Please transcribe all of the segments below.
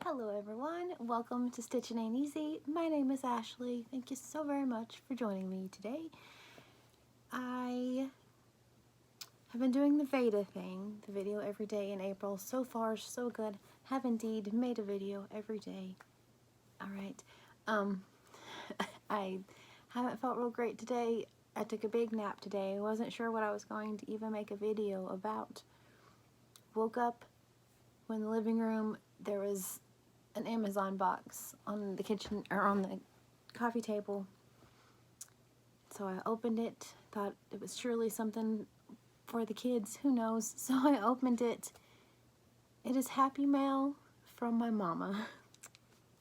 Hello everyone, welcome to Stitching Ain't Easy. My name is Ashley. Thank you so very much for joining me today. I have been doing the VEDA thing, the video every day in April. So far, so good. Have indeed made a video every day. Alright, I haven't felt real great today. I took a big nap today. I wasn't sure what I was going to even make a video about. Woke up when in the living room there was an Amazon box on the kitchen or on the coffee table. So I opened it, thought it was surely something for the kids, who knows. So I opened it. It is Happy Mail from my mama.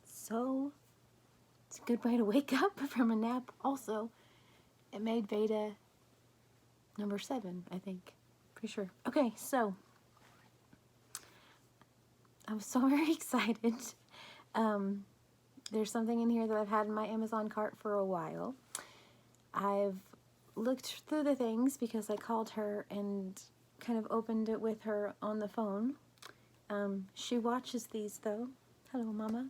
So it's a good way to wake up from a nap. Also, it made VEDA number 7, I think. Pretty sure. Okay, so I was so very excited. There's something in here that I've had in my Amazon cart for a while. I've looked through the things because I called her and kind of opened it with her on the phone. She watches these though. Hello, Mama.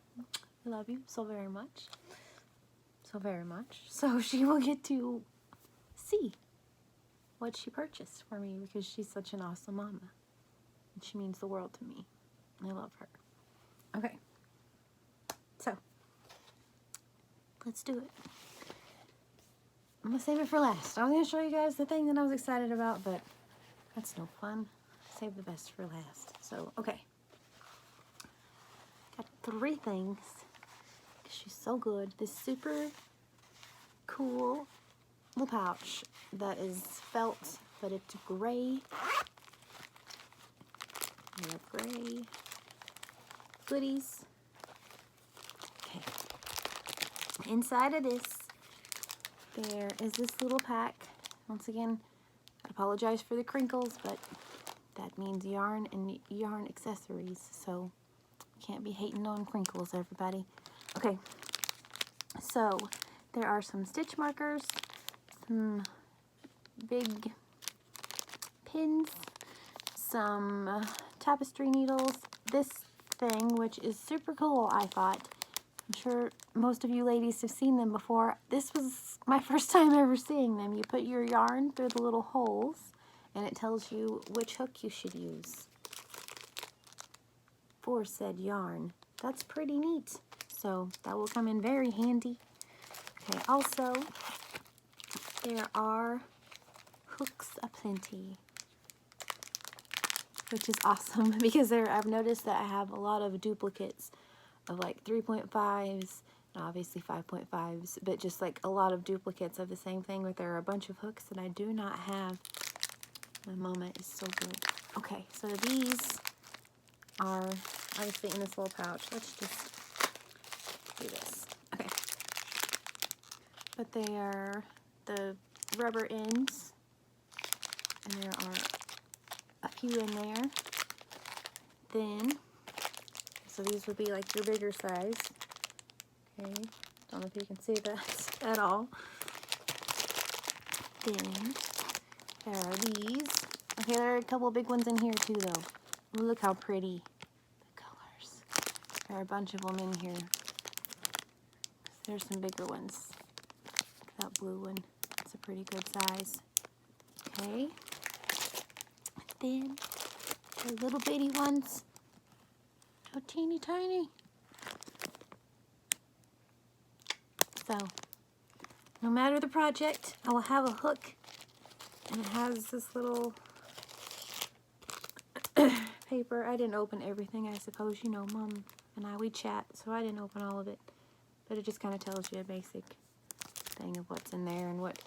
I love you so very much. So very much. So she will get to see what she purchased for me because she's such an awesome mama. And she means the world to me. I love her. Okay. So, let's do it. I'm gonna save it for last. I was gonna show you guys the thing that I was excited about, but that's no fun. Save the best for last. So, okay. Got 3 things. She's so good. This super cool little pouch that is felt, but it's gray. I love gray goodies. Okay. Inside of this, there is this little pack. Once again, I apologize for the crinkles, but that means yarn and yarn accessories, so can't be hating on crinkles, everybody. Okay, so there are some stitch markers, some big pins, some tapestry needles, this thing, which is super cool, I thought. I'm sure most of you ladies have seen them before. This was my first time ever seeing them. You put your yarn through the little holes, and it tells you which hook you should use for said yarn. That's pretty neat. So that will come in very handy. Okay, also, there are hooks aplenty, which is awesome because I've noticed that I have a lot of duplicates of like 3.5s and obviously 5.5s, but just like a lot of duplicates of the same thing, but there are a bunch of hooks that I do not have. My mama is so good. Okay, so these are obviously in this little pouch. Let's just do this. Okay. But they are the rubber ends, and there are a few in there. Then, so these would be like your bigger size. Okay, don't know if you can see that at all. Then there are these. Okay, there are a couple of big ones in here too though. Ooh, look how pretty the colors. There are a bunch of them in here. There's some bigger ones. That blue one, it's a pretty good size. Okay. Then the little bitty ones, so teeny tiny. So, no matter the project, I will have a hook, and it has this little paper. I didn't open everything, I suppose. You know, Mom and we chat, so I didn't open all of it. But it just kind of tells you a basic thing of what's in there and what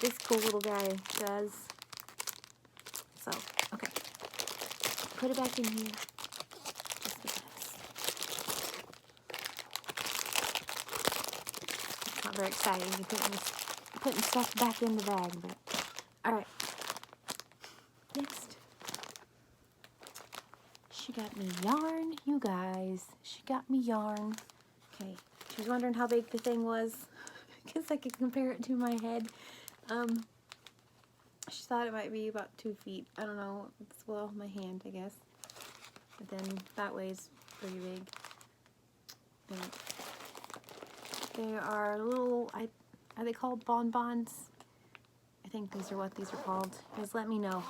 this cool little guy does. So, okay. Put it back in here. Just because. It's not very exciting. You're putting stuff back in the bag, but alright. Next. She got me yarn, you guys. She got me yarn. Okay. She was wondering how big the thing was, because I could compare it to my head. She thought it might be about 2 feet. I don't know. It's, well, my hand, I guess. But then that weighs pretty big. And there are little, are they called bonbons? I think these are what these are called. Just let me know.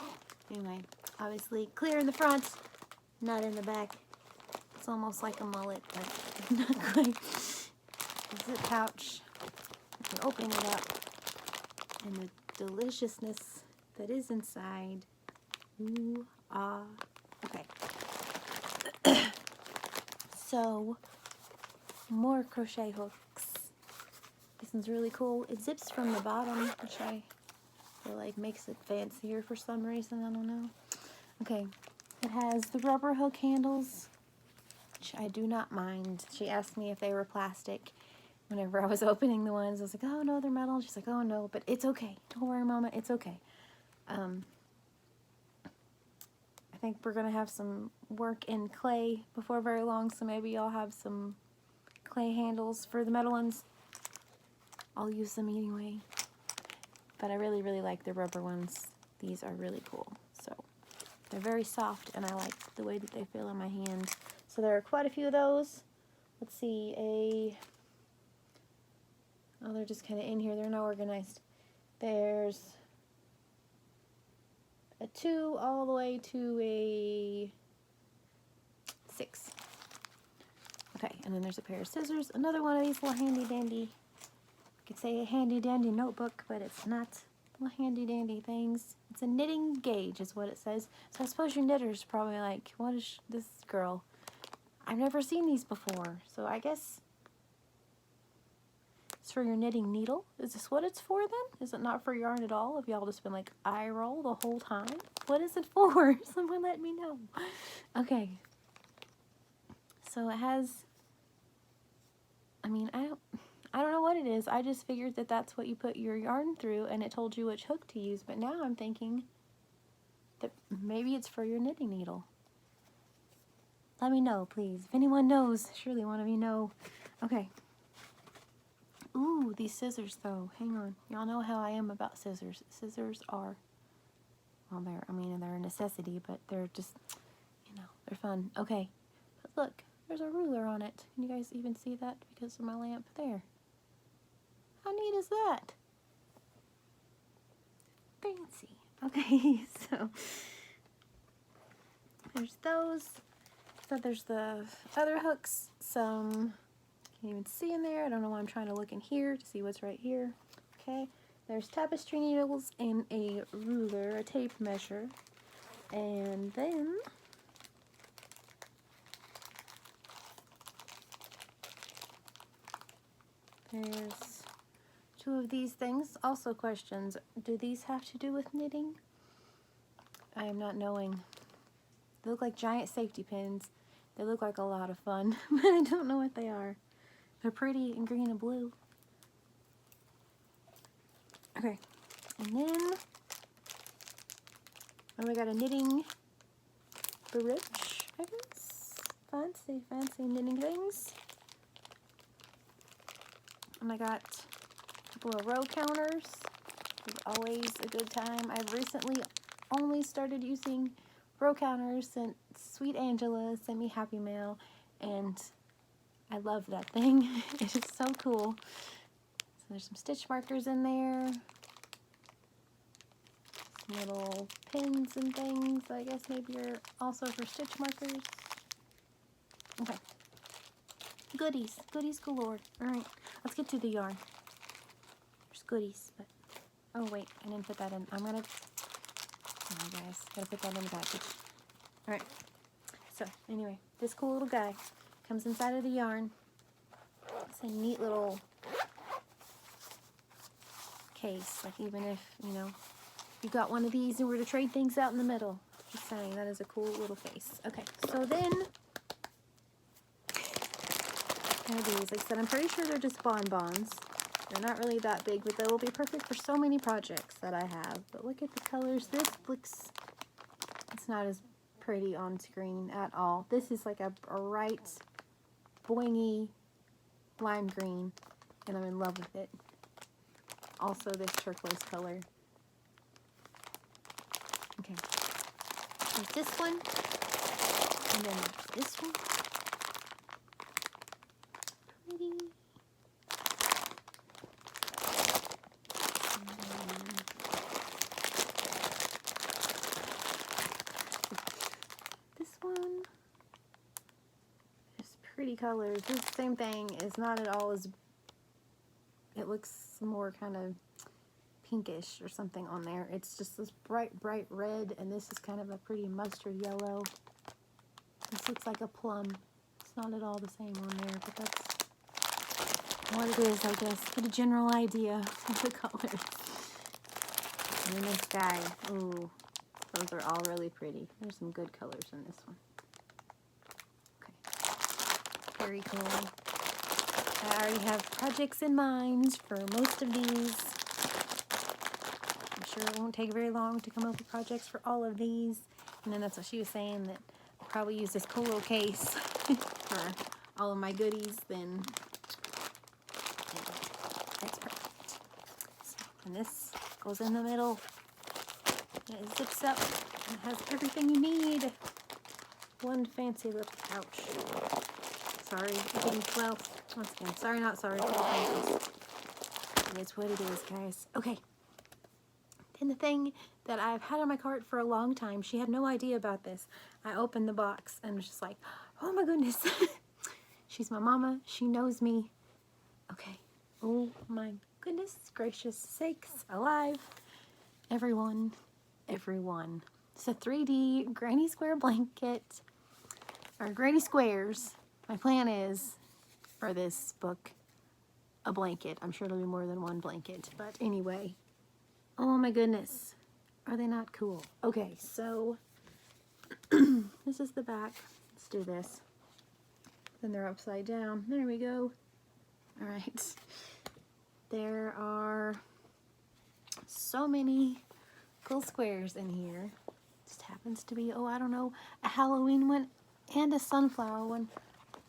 Anyway, obviously clear in the front, not in the back. It's almost like a mullet, but not quite. A zip pouch. You can open it up, and the deliciousness that is inside. Ooh, ah. Okay. So, more crochet hooks. This one's really cool. It zips from the bottom, which I feel like makes it fancier for some reason. I don't know. Okay. It has the rubber hook handles, which I do not mind. She asked me if they were plastic whenever I was opening the ones. I was like, oh no, they're metal. She's like, oh no, but it's okay. Don't worry, Mama, it's okay. I think we're going to have some work in clay before very long, so maybe I'll have some clay handles for the metal ones. I'll use them anyway. But I really, really like the rubber ones. These are really cool. So they're very soft, and I like the way that they feel in my hand. So there are quite a few of those. Let's see, oh, they're just kind of in here. They're not organized. There's a 2 all the way to a 6. Okay, and then there's a pair of scissors. Another one of these little handy dandy, you could say a handy dandy notebook, but it's not little handy dandy things. It's a knitting gauge is what it says. So I suppose your knitter's probably like, what is this girl? I've never seen these before. So I guess it's for your knitting needle. Is this what it's for then? Is it not for yarn at all? Have y'all just been like eye roll the whole time? What is it for? Someone let me know. Okay. So it has, I mean, I don't know what it is. I just figured that that's what you put your yarn through, and it told you which hook to use. But now I'm thinking that maybe it's for your knitting needle. Let me know, please. If anyone knows, surely one of you know. Okay. Ooh, these scissors though. Hang on. Y'all know how I am about scissors. Scissors are, well, they're a necessity, but they're just, they're fun. Okay. But look, there's a ruler on it. Can you guys even see that because of my lamp? There. How neat is that? Fancy. Okay, so there's those. So there's the other hooks. Some can't even see in there. I don't know why I'm trying to look in here to see what's right here. Okay, there's tapestry needles and a ruler, a tape measure. And then there's 2 of these things. Also questions, do these have to do with knitting? I am not knowing. They look like giant safety pins. They look like a lot of fun, but I don't know what they are. They're pretty in green and blue. Okay, and then we got a knitting brooch, I guess. Fancy, fancy knitting things. And I got a couple of row counters. It's always a good time. I've recently only started using row counters since Sweet Angela sent me Happy Mail, and I love that thing. It is so cool. So there's some stitch markers in there, some little pins and things. I guess maybe are also for stitch markers. Okay. Goodies. Goodies galore. Alright, let's get to the yarn. There's goodies, but oh wait, I didn't put that in. Oh guys, gotta put that in the package. Alright, so anyway, this cool little guy comes inside of the yarn. It's a neat little case, like even if, you got one of these and were to trade things out in the middle. Just saying, that is a cool little case. Okay, so then, these, like I said, I'm pretty sure they're just bonbons. They're not really that big, but they will be perfect for so many projects that I have. But look at the colors. This looks, it's not as pretty on screen at all. This is like a bright, boingy lime green, and I'm in love with it. Also this turquoise color. Okay. There's this one, and then this one, pretty colors. This same thing is not at all as, it looks more kind of pinkish or something on there. It's just this bright red, and this is kind of a pretty mustard yellow. This looks like a plum. It's not at all the same on there, but that's what it is, I guess. Get a general idea of the colors. And then this guy, ooh, those are all really pretty. There's some good colors in this one. Okay, very cool. I already have projects in mind for most of these. I'm sure it won't take very long to come up with projects for all of these. And then that's what she was saying, that I'll probably use this cool little case for all of my goodies. Then that's perfect. So, and this goes in the middle. And it zips up and has everything you need. One fancy little pouch. Sorry, well, once again, sorry, not sorry. It is what it is, guys. Okay. Then the thing that I've had on my cart for a long time, she had no idea about this. I opened the box and was just like, oh my goodness. She's my mama. She knows me. Okay. Oh my goodness gracious sakes alive. Everyone. It's a 3D granny square blanket, or granny squares. My plan is, for this book, a blanket. I'm sure it'll be more than one blanket, but anyway. Oh my goodness. Are they not cool? Okay, so this is the back. Let's do this. Then they're upside down. There we go. All right. There are so many cool squares in here. Just happens to be, oh, I don't know, a Halloween one and a sunflower one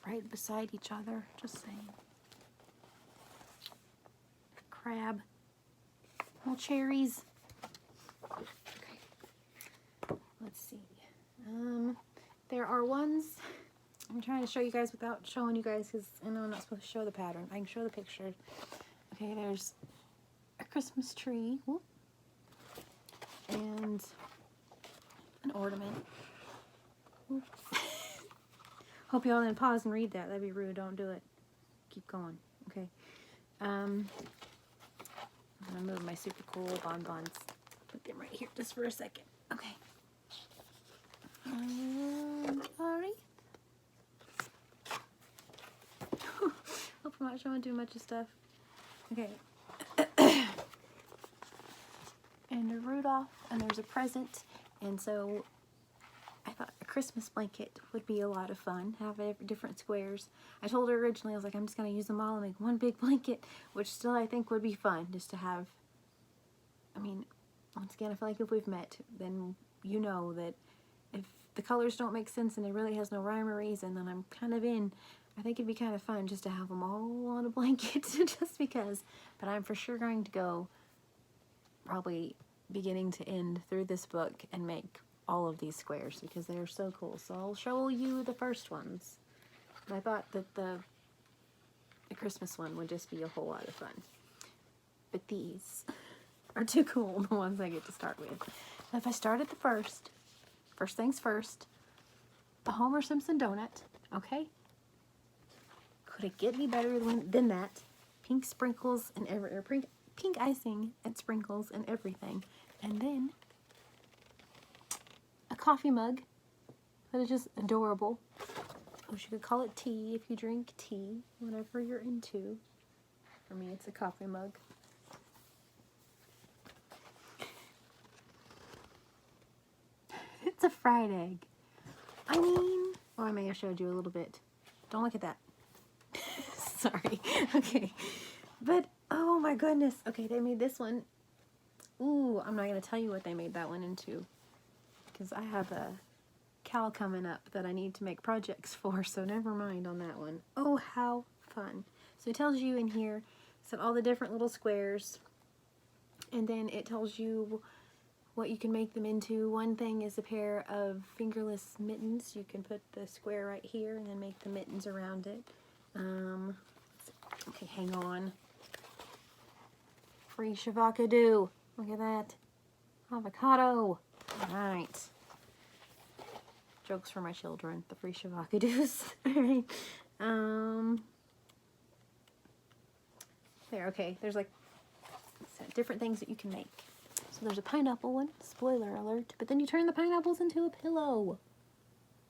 right beside each other. Just saying. Crab. Little cherries. Okay. Let's see. There are ones, I'm trying to show you guys without showing you guys, because I know I'm not supposed to show the pattern. I can show the picture. Okay, there's a Christmas tree. Whoop. And an ornament. Hope y'all didn't pause and read that. That'd be rude. Don't do it. Keep going. Okay. I'm gonna move my super cool bonbons. Put them right here just for a second. Okay. Alright. Hope I'm not showing too much of stuff. Okay. And a Rudolph, and there's a present, and so I thought a Christmas blanket would be a lot of fun, have different squares. I told her originally, I was like, I'm just going to use them all and make one big blanket, which still I think would be fun, just to have, I mean, once again, I feel like if we've met, then you know that if the colors don't make sense and it really has no rhyme or reason, then I'm kind of in. I think it'd be kind of fun just to have them all on a blanket, just because, but I'm for sure going to go probably beginning to end through this book and make all of these squares because they're so cool. So I'll show you the first ones. But I thought that the Christmas one would just be a whole lot of fun. But these are too cool, the ones I get to start with. Now if I start at the first things first, the Homer Simpson donut, okay? Could it get any better than that? Pink sprinkles and pink icing and sprinkles and everything. And then a coffee mug that is just adorable. Or you could call it tea if you drink tea, whatever you're into. For me, it's a coffee mug. It's a fried egg. I mean, well, I may have showed you a little bit. Don't look at that. Sorry. Okay. But, oh my goodness. Okay, they made this one. Ooh, I'm not going to tell you what they made that one into, because I have a Cal coming up that I need to make projects for, so never mind on that one. Oh, how fun. So it tells you in here, so all the different little squares, and then it tells you what you can make them into. One thing is a pair of fingerless mittens. You can put the square right here and then make the mittens around it. Okay, hang on. Free shavacado. Look at that. Avocado. Alright. Jokes for my children. The free shavakadoos. Alright. There, okay, there's like different things that you can make. So there's a pineapple one, spoiler alert, but then you turn the pineapples into a pillow.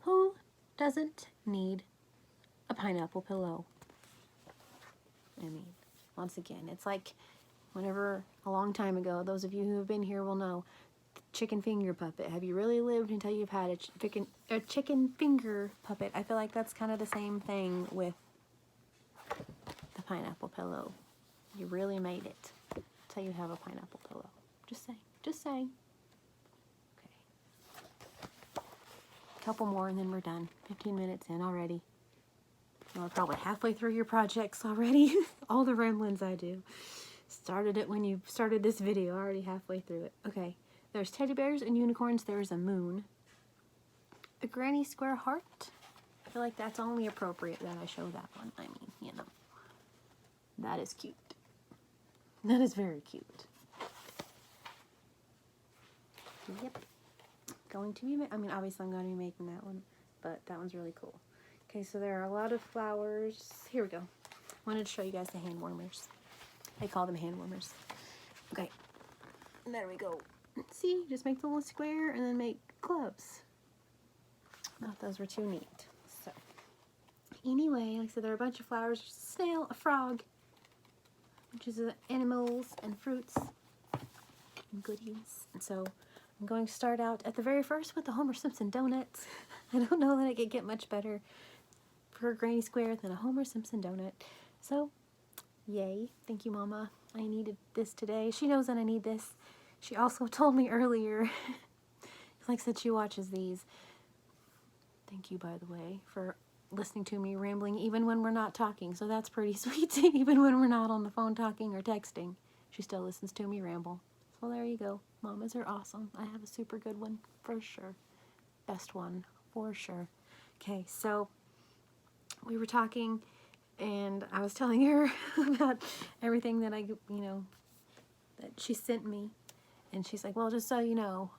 Who doesn't need a pineapple pillow? I mean, once again, it's like whenever, a long time ago, those of you who have been here will know, chicken finger puppet. Have you really lived until you've had a chicken finger puppet? I feel like that's kind of the same thing with the pineapple pillow. You really made it until you have a pineapple pillow. Just saying. Just saying. Okay. Couple more and then we're done. 15 minutes in already. We're probably halfway through your projects already. All the ramblings I do. Started it when you started this video. Already halfway through it. Okay. There's teddy bears and unicorns. There's a moon. A granny square heart. I feel like that's only appropriate that I show that one. I mean, you know. That is cute. That is very cute. Yep. Going to be, I mean, obviously I'm going to be making that one, but that one's really cool. Okay, so there are a lot of flowers. Here we go. Wanted to show you guys the hand warmers. I call them hand warmers. Okay. There we go. See, just make the little square and then make clubs. I thought those were too neat. So, anyway, like I said, there are a bunch of flowers. There's a snail, a frog, which is animals and fruits and goodies. And so I'm going to start out at the very first with the Homer Simpson donuts. I don't know that I could get much better for a granny square than a Homer Simpson donut. So, yay. Thank you, Mama. I needed this today. She knows that I need this. She also told me earlier, like I said, she watches these. Thank you, by the way, for listening to me rambling even when we're not talking. So that's pretty sweet. Even when we're not on the phone talking or texting, she still listens to me ramble. So there you go. Mamas are awesome. I have a super good one for sure. Best one for sure. Okay, so we were talking and I was telling her about everything that that she sent me. And she's like, well, just so you know,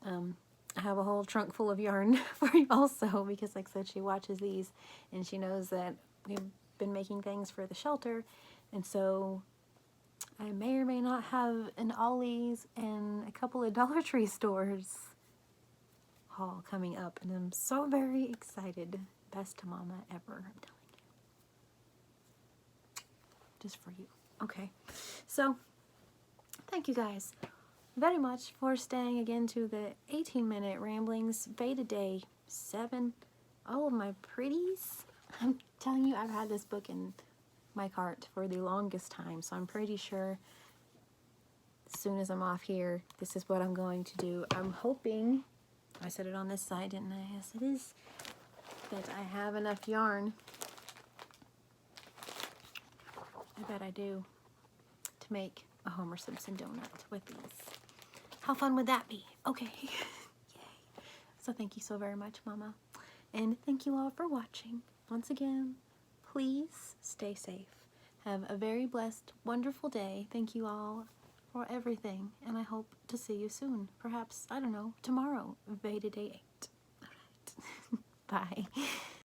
I have a whole trunk full of yarn for you also, because like I said, she watches these and she knows that we've been making things for the shelter. And so I may or may not have an Ollie's and a couple of Dollar Tree stores haul coming up. And I'm so very excited. Best mama ever, I'm telling you. Just for you. Okay, so thank you guys very much for staying again to the 18-minute ramblings, VEDA Day 7. All of my pretties. I'm telling you, I've had this book in my cart for the longest time, so I'm pretty sure as soon as I'm off here, this is what I'm going to do. I'm hoping, I said it on this side, didn't I? Yes, it is, that I have enough yarn. I bet I do, to make a Homer Simpson donut with these. How fun would that be? Okay. Yay. So thank you so very much, Mama. And thank you all for watching. Once again, please stay safe. Have a very blessed, wonderful day. Thank you all for everything. And I hope to see you soon. Perhaps, I don't know, tomorrow, VEDA Day 8. All right. Bye.